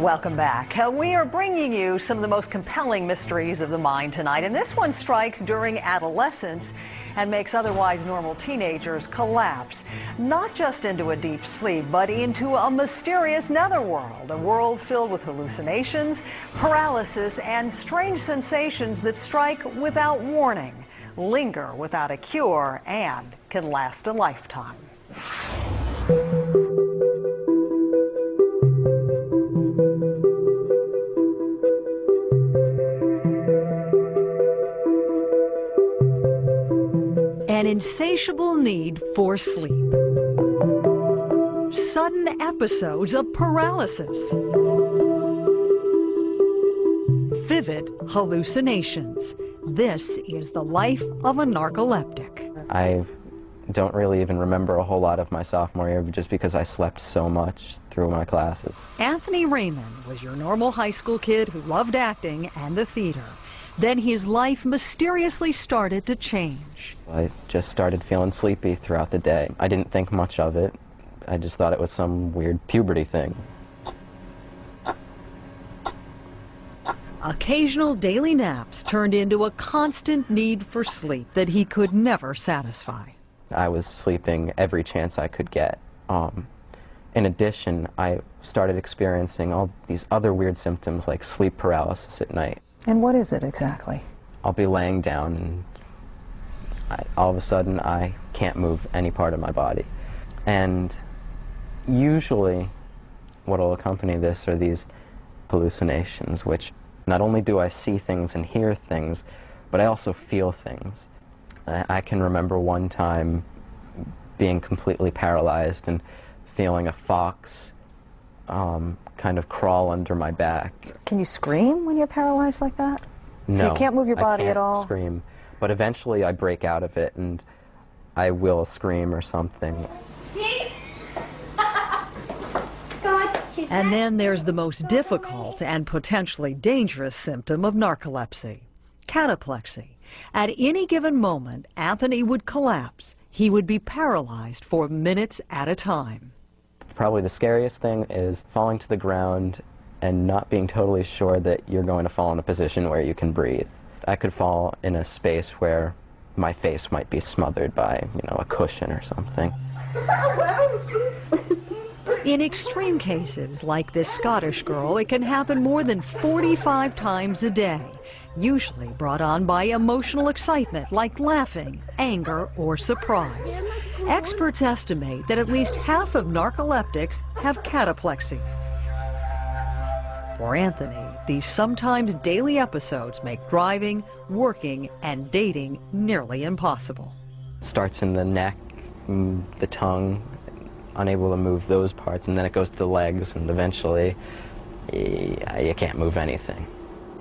Welcome back. We are bringing you some of the most compelling mysteries of the mind tonight, and this one strikes during adolescence and makes otherwise normal teenagers collapse, not just into a deep sleep, but into a mysterious netherworld, a world filled with hallucinations, paralysis, and strange sensations that strike without warning, linger without a cure, and can last a lifetime. An insatiable need for sleep. Sudden episodes of paralysis. Vivid hallucinations. This is the life of a narcoleptic. I don't really even remember a whole lot of my sophomore year just because I slept so much through my classes. Anthony Raymond was your normal high school kid who loved acting and the theater. Then his life mysteriously started to change. I just started feeling sleepy throughout the day. I didn't think much of it. I just thought it was some weird puberty thing. Occasional daily naps turned into a constant need for sleep that he could never satisfy. I was sleeping every chance I could get. In addition, I started experiencing all these other weird symptoms like sleep paralysis at night. And what is it exactly? I'll be laying down and all of a sudden I can't move any part of my body. And usually what will accompany this are these hallucinations, which not only do I see things and hear things, but I also feel things. I can remember one time being completely paralyzed and feeling a fox kind of crawl under my back. Can you scream when you're paralyzed like that? No, so you can't move your body at all? I can't scream, but eventually I break out of it and I will scream or something. And then there's the most difficult and potentially dangerous symptom of narcolepsy, cataplexy. At any given moment, Anthony would collapse. He would be paralyzed for minutes at a time. Probably the scariest thing is falling to the ground and not being totally sure that you're going to fall in a position where you can breathe. I could fall in a space where my face might be smothered by, a cushion or something. In extreme cases, like this Scottish girl, it can happen more than 45 times a day, usually brought on by emotional excitement like laughing, anger, or surprise. Experts estimate that at least half of narcoleptics have cataplexy. For Anthony, these sometimes daily episodes make driving, working, and dating nearly impossible. It starts in the neck, the tongue, unable to move those parts, and then it goes to the legs, and eventually you can't move anything.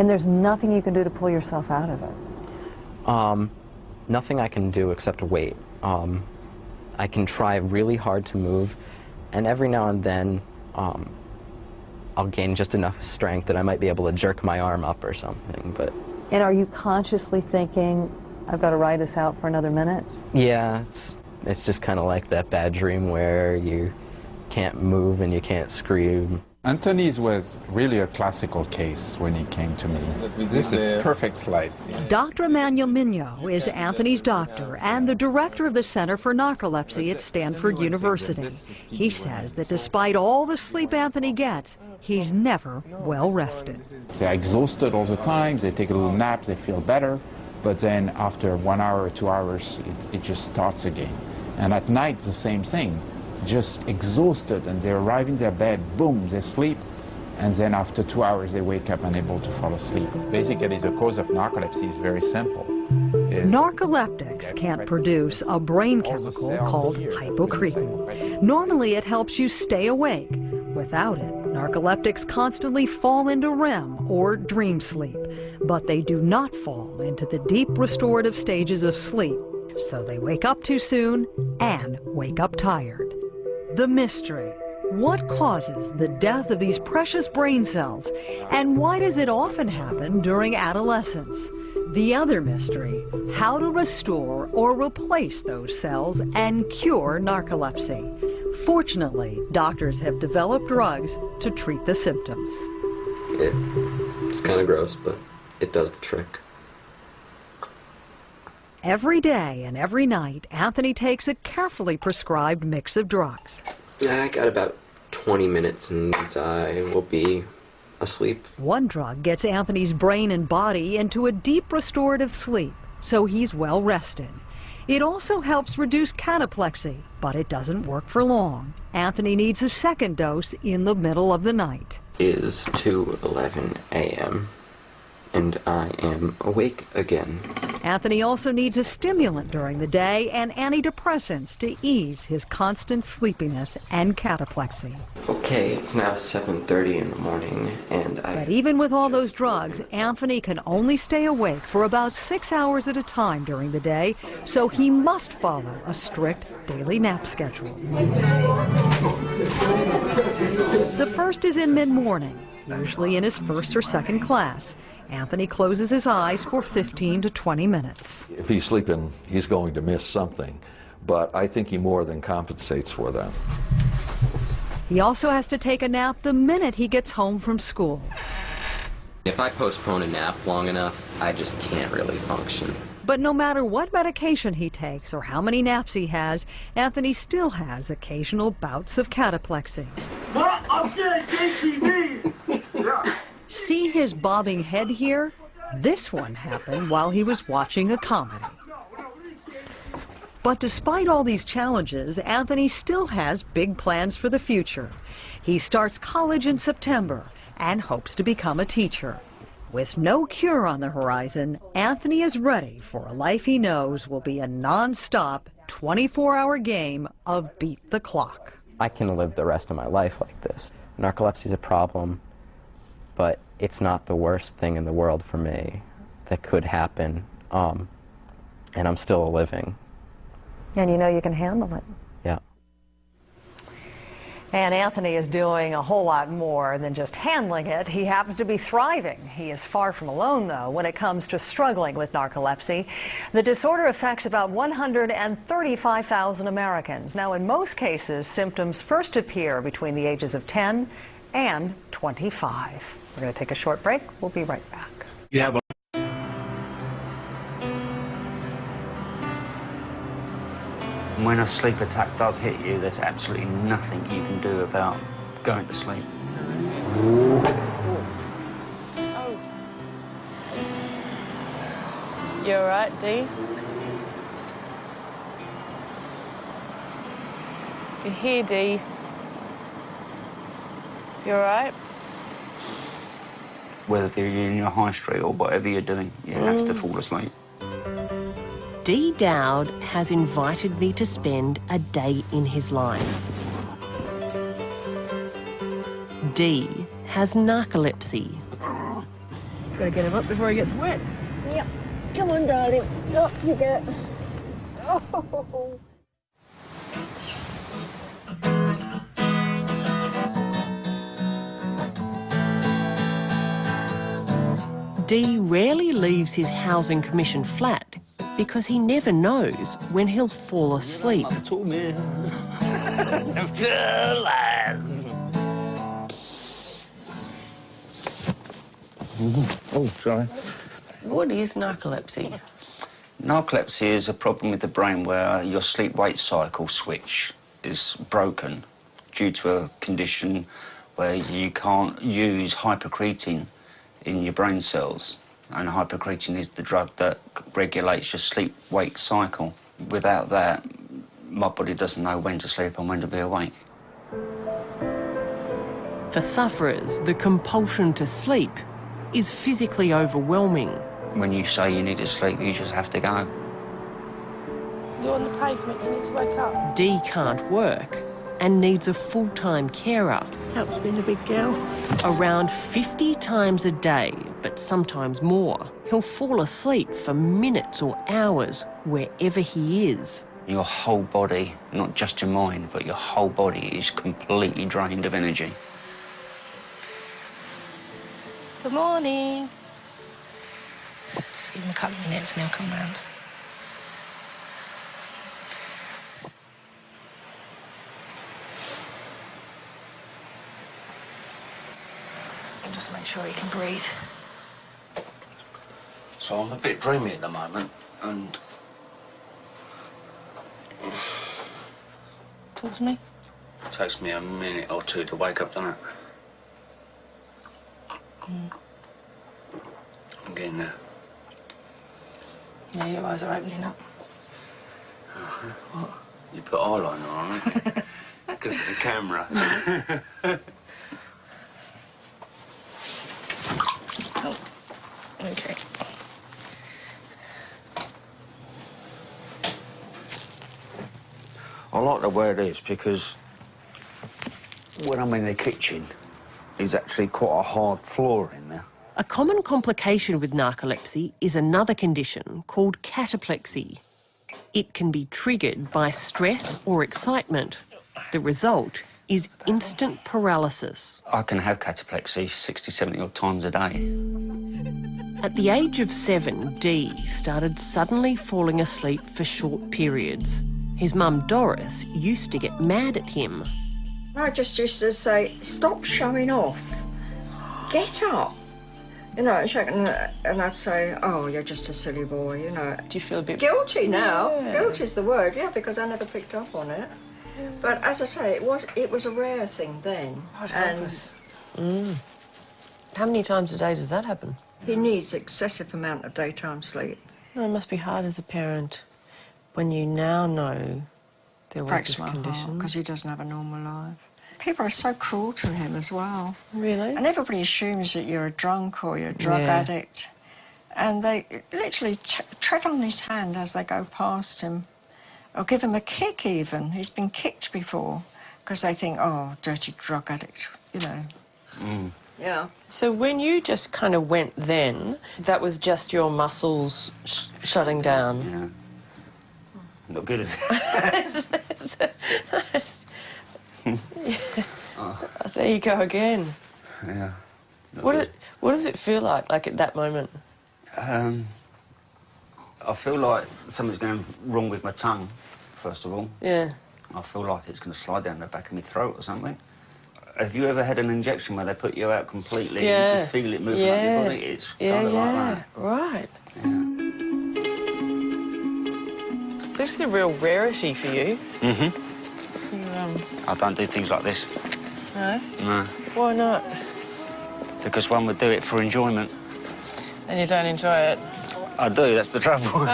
And there's nothing you can do to pull yourself out of it? Nothing I can do except wait. I can try really hard to move, and every now and then I'll gain just enough strength that I might be able to jerk my arm up or something. But and are you consciously thinking, I've got to ride this out for another minute? Yeah, it's just kind of like that bad dream where you can't move and you can't scream. Anthony's was really a classical case when he came to me. This is a perfect slide. Dr. Emmanuel Mignot is Anthony's doctor and the director of the Center for Narcolepsy at Stanford University. He says that despite all the sleep Anthony gets, he's never well rested. They're exhausted all the time, they take a little nap, they feel better, but then after 1 hour or 2 hours, it just starts again. And at night, the same thing. It's just exhausted, and they arrive in their bed, boom, they sleep, and then after 2 hours, they wake up unable to fall asleep. Basically, the cause of narcolepsy is very simple. Narcoleptics can't produce a brain chemical called hypocretin. Normally, it helps you stay awake. Without it, narcoleptics constantly fall into REM, or dream sleep, but they do not fall into the deep restorative stages of sleep. So they wake up too soon and wake up tired. The mystery. What causes the death of these precious brain cells? And why does it often happen during adolescence? The other mystery. How to restore or replace those cells and cure narcolepsy. Fortunately, doctors have developed drugs to treat the symptoms. It's kind of gross, but it does the trick. Every day and every night, Anthony takes a carefully prescribed mix of drugs. I got about 20 minutes and I will be asleep. One drug gets Anthony's brain and body into a deep restorative sleep, so he's well rested. It also helps reduce cataplexy, but it doesn't work for long. Anthony needs a second dose in the middle of the night. It is 2:11 a.m. and I am awake again. Anthony also needs a stimulant during the day and antidepressants to ease his constant sleepiness and cataplexy. Okay, it's now 7:30 in the morning and But even with all those drugs, Anthony can only stay awake for about 6 hours at a time during the day, so he must follow a strict daily nap schedule. The first is in mid-morning, usually in his first or second class. Anthony closes his eyes for 15 to 20 minutes. If he's sleeping, he's going to miss something, but I think he more than compensates for that. He also has to take a nap the minute he gets home from school. if I postpone a nap long enough, I just can't really function. But no matter what medication he takes or how many naps he has, Anthony still has occasional bouts of cataplexy. I'm getting KTV! Yeah. See his bobbing head here? This one happened while he was watching a comedy. But despite all these challenges, Anthony still has big plans for the future. He starts college in September and hopes to become a teacher. With no cure on the horizon, Anthony is ready for a life he knows will be a non-stop, 24-hour game of beat the clock. I can live the rest of my life like this. Narcolepsy is a problem, but it's not the worst thing in the world for me that could happen, and I'm still living. And you know you can handle it. Yeah. And Anthony is doing a whole lot more than just handling it. He happens to be thriving. He is far from alone, though, when it comes to struggling with narcolepsy. The disorder affects about 135,000 Americans. Now, in most cases, symptoms first appear between the ages of 10 and 25. We're going to take a short break. We'll be right back. You have a When a sleep attack does hit you, there's absolutely nothing you can do about going to sleep. You all right, Dee? You here, Dee? You all right? Whether you're in your high street or whatever you're doing, you have to fall asleep. Dee Dowd has invited me to spend a day in his life. Dee has narcolepsy. Gotta get him up before he gets wet. Yep. Come on, darling. Up you go. Oh. Dee rarely leaves his Housing Commission flat because he never knows when he'll fall asleep. Oh, sorry. What is narcolepsy? Narcolepsy is a problem with the brain where your sleep-wake cycle switch is broken due to a condition where you can't use hypocretin in your brain cells. And hypocretin is the drug that regulates your sleep-wake cycle. Without that, my body doesn't know when to sleep and when to be awake. For sufferers, the compulsion to sleep is physically overwhelming. When you say you need to sleep, you just have to go. You're on the pavement. You need to wake up. Dee can't work and needs a full-time carer. Helps being a big girl. Around 50 times a day, but sometimes more. He'll fall asleep for minutes or hours wherever he is. Your whole body, not just your mind, but your whole body is completely drained of energy. Good morning. Just give him a couple of minutes and he'll come round. and just make sure he can breathe. So I'm a bit dreamy at the moment, and... Talk to me. It takes me a minute or two to wake up, doesn't it? I'm getting there. Yeah, your eyes are opening up. What? You put eyeliner on, haven't you? Because of the camera. Oh, okay. I like the way it is because when I'm in the kitchen, there's actually quite a hard floor in there. A common complication with narcolepsy is another condition called cataplexy. It can be triggered by stress or excitement. The result is instant paralysis. I can have cataplexy 60, 70 odd times a day. At the age of 7, Dee started suddenly falling asleep for short periods. His mum, Doris, used to get mad at him. I just used to say, stop showing off. Get up. You know, and I'd say, oh, you're just a silly boy, you know. Do you feel a bit... Guilty now. Yeah. Guilty's the word, yeah, because I never picked up on it. But as I say, it was a rare thing then. How many times a day does that happen? He needs excessive amount of daytime sleep. Well, it must be hard as a parent when you now know there was Breaks this my condition. because he doesn't have a normal life. People are so cruel to him as well. Really? And everybody assumes that you're a drunk or you're a drug addict. And they literally tread on his hand as they go past him. Or give him a kick even. He's been kicked before because they think, oh, dirty drug addict, you know. Yeah. So when you just kind of went then, that was just your muscles shutting down? Yeah. Not good, is it? There you go again. Yeah. What does it feel like at that moment? I feel like something's going wrong with my tongue, first of all. Yeah. I feel like it's going to slide down the back of my throat or something. Have you ever had an injection where they put you out completely and you feel it moving up your body? It's kind of like that. Right. Yeah. This is a real rarity for you. I don't do things like this. No? No. Why not? Because one would do it for enjoyment. And you don't enjoy it? I do, that's the trouble.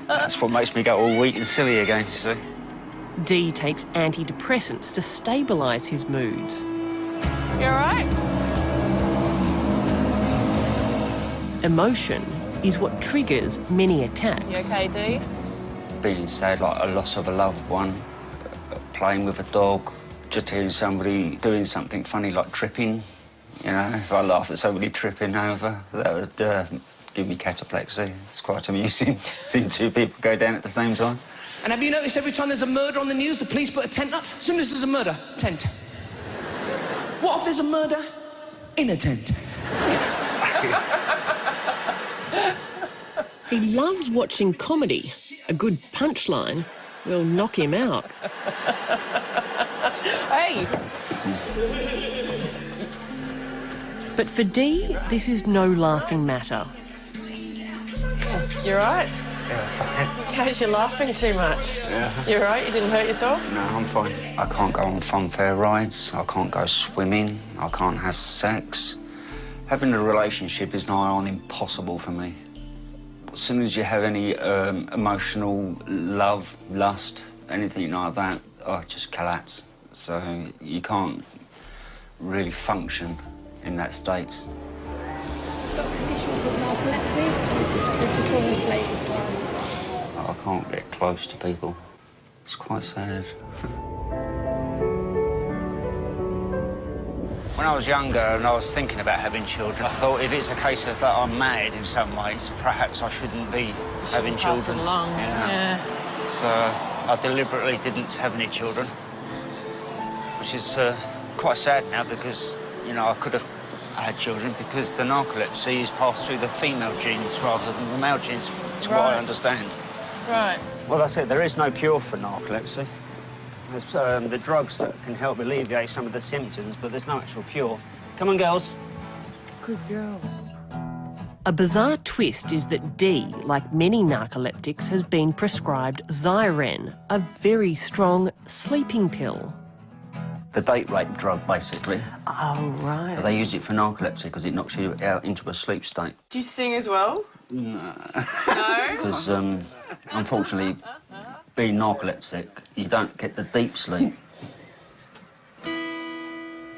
That's what makes me go all weak and silly again, you see. Dee takes antidepressants to stabilise his moods. You all right? Emotion is what triggers many attacks. You okay, Dee? Being sad, like a loss of a loved one, playing with a dog, just hearing somebody doing something funny like tripping. You know, if I laugh at somebody tripping over, that would give me cataplexy. It's quite amusing, seeing two people go down at the same time. And have you noticed every time there's a murder on the news, the police put a tent up? As soon as there's a murder, tent. What if there's a murder in a tent? He loves watching comedy. A good punchline will knock him out. Hey! But for Dee, this is no laughing matter. You all right? Yeah, fine. How's you laughing too much? Yeah. You all right? You didn't hurt yourself? No, I'm fine. I can't go on funfair rides. I can't go swimming. I can't have sex. Having a relationship is nigh on impossible for me. As soon as you have any emotional love, lust, anything like that, I just collapse. So you can't really function in that state. It's got a condition called narcolepsy. It's just falling asleep as well. I can't get close to people. It's quite sad. When I was younger and I was thinking about having children, I thought if it's a case of that I'm mad in some ways, perhaps I shouldn't be having Pass children. it along. Yeah. So I deliberately didn't have any children, which is quite sad now because, you know, I could have had children because the narcolepsy is passed through the female genes rather than the male genes, to what I understand. Right. Well, I said there is no cure for narcolepsy. There's the drugs that can help alleviate some of the symptoms, but there's no actual cure. Come on, girls. Good girl. A bizarre twist is that Dee, like many narcoleptics, has been prescribed Xyren, a very strong sleeping pill. The date rape drug, basically. Oh, right. They use it for narcolepsy because it knocks you out into a sleep state. Do you sing as well? No. No? Because, unfortunately, being narcoleptic, you don't get the deep sleep.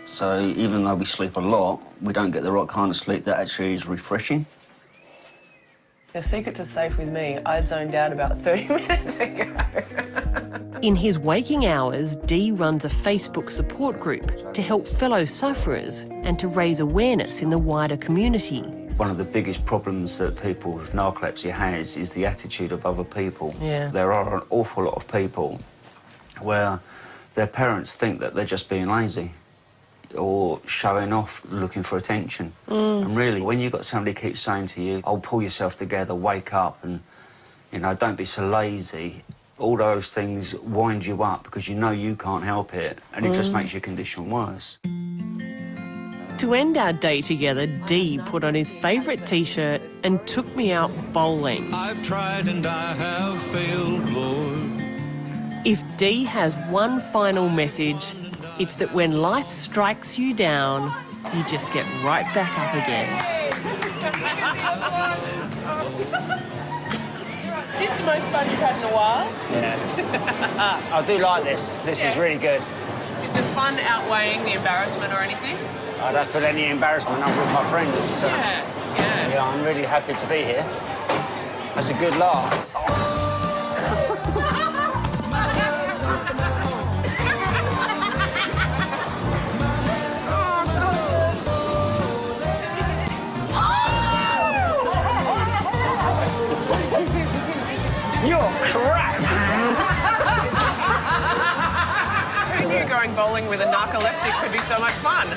So even though we sleep a lot, we don't get the right kind of sleep that actually is refreshing. Your secret's are safe with me. I zoned out about 30 minutes ago. In his waking hours, Dee runs a Facebook support group to help fellow sufferers and to raise awareness in the wider community. One of the biggest problems that people with narcolepsy has is the attitude of other people. Yeah. There are an awful lot of people where their parents think that they're just being lazy or showing off, looking for attention. And really, when you've got somebody keeps saying to you, oh, pull yourself together, wake up, and, you know, don't be so lazy, all those things wind you up because you know you can't help it, and it just makes your condition worse. To end our day together, Dee put on his favourite T-shirt and took me out bowling. I've tried and I have failed, Lord. If Dee has one final message, it's that when life strikes you down, you just get right back up again. Is this the most fun you've had in a while? Yeah. I do like this. This is really good. Is the fun outweighing the embarrassment or anything? I don't feel any embarrassment. I'm with my friends. So yeah, I'm really happy to be here. That's a good laugh. You're crap! Who knew going bowling with a narcoleptic could be so much fun? You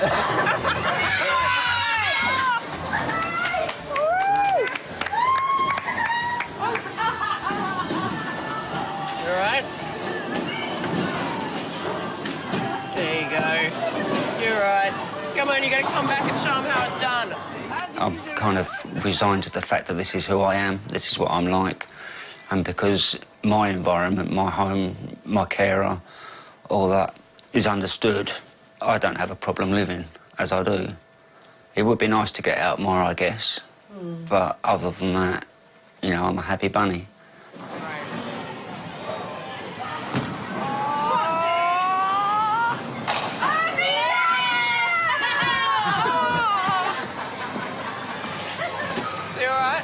all right? There you go. You're right. Come on, you got to come back and show them how it's done. I'm kind of resigned to the fact that this is who I am, this is what I'm like. And because my environment, my home, my carer, all that is understood, I don't have a problem living as I do. It would be nice to get out more, I guess. But other than that, you know, I'm a happy bunny. You all right?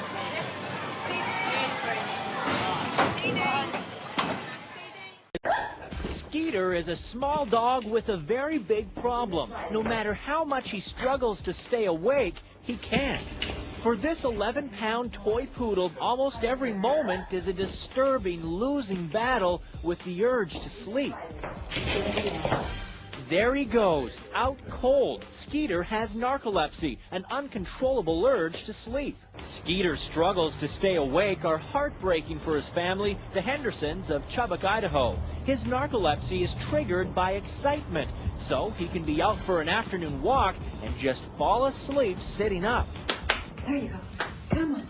Skeeter is a small dog with a very big problem. No matter how much he struggles to stay awake, he can't. For this 11-pound toy poodle, almost every moment is a disturbing, losing battle with the urge to sleep. There he goes, out cold. Skeeter has narcolepsy, an uncontrollable urge to sleep. Skeeter's struggles to stay awake are heartbreaking for his family, the Hendersons of Chubbuck, Idaho. His narcolepsy is triggered by excitement, so he can be out for an afternoon walk and just fall asleep sitting up. There you go. Come on.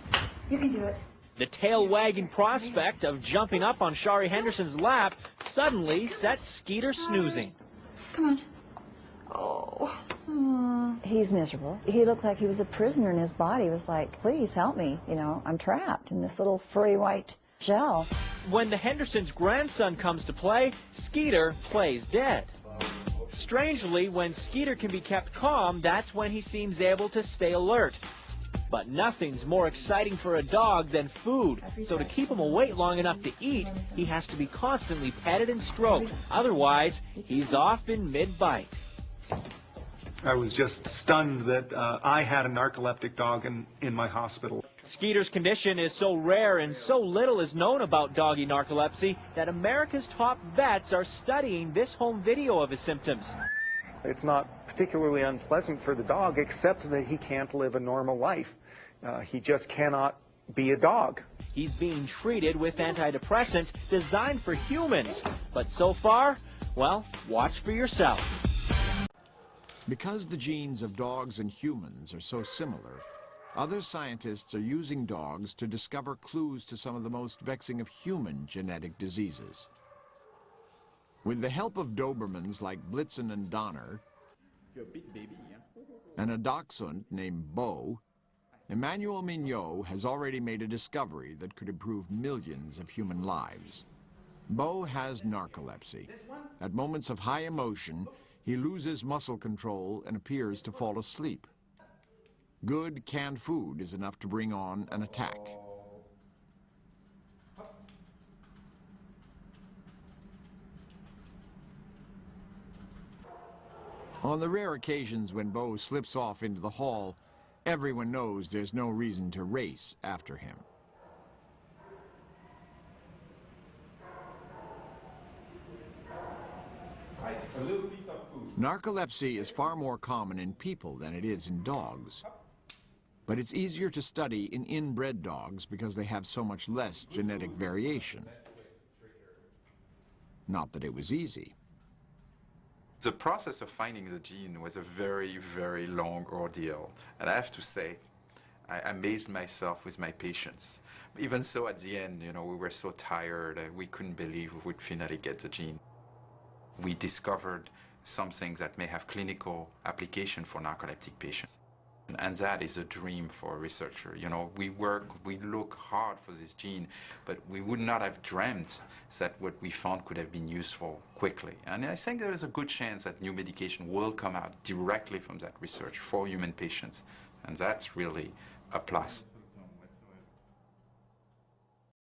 You can do it. The tail-wagging prospect of jumping up on Shari Henderson's lap suddenly sets Skeeter snoozing. Come on. Oh. He's miserable. He looked like he was a prisoner in his body. He was like, please help me. You know, I'm trapped in this little furry white shell. When the Hendersons' grandson comes to play, Skeeter plays dead. Strangely, when Skeeter can be kept calm, that's when he seems able to stay alert. But nothing's more exciting for a dog than food. So to keep him awake long enough to eat, he has to be constantly petted and stroked. Otherwise, he's off in mid-bite. I was just stunned that I had a narcoleptic dog in my hospital. Skeeter's condition is so rare and so little is known about doggy narcolepsy that America's top vets are studying this home video of his symptoms. It's not particularly unpleasant for the dog, except that he can't live a normal life. He just cannot be a dog. He's being treated with antidepressants designed for humans. But so far, well, watch for yourself. Because the genes of dogs and humans are so similar, other scientists are using dogs to discover clues to some of the most vexing of human genetic diseases. With the help of Dobermans like Blitzen and Donner, You're a big baby, yeah? and a dachshund named Bo, Emmanuel Mignot has already made a discovery that could improve millions of human lives. Bo has narcolepsy. At moments of high emotion, he loses muscle control and appears to fall asleep. Good canned food is enough to bring on an attack. On the rare occasions when Bo slips off into the hall, everyone knows there's no reason to race after him. A little piece of food. Narcolepsy is far more common in people than it is in dogs. But it's easier to study in inbred dogs because they have so much less genetic variation. Not that it was easy. The process of finding the gene was a very, very long ordeal. And I have to say, I amazed myself with my patients. Even so, at the end, you know, we were so tired, we couldn't believe we would finally get the gene. We discovered something that may have clinical application for narcoleptic patients. And that is a dream for a researcher. You know, we look hard for this gene, but we would not have dreamt that what we found could have been useful quickly. And I think there is a good chance that new medication will come out directly from that research for human patients. And that's really a plus.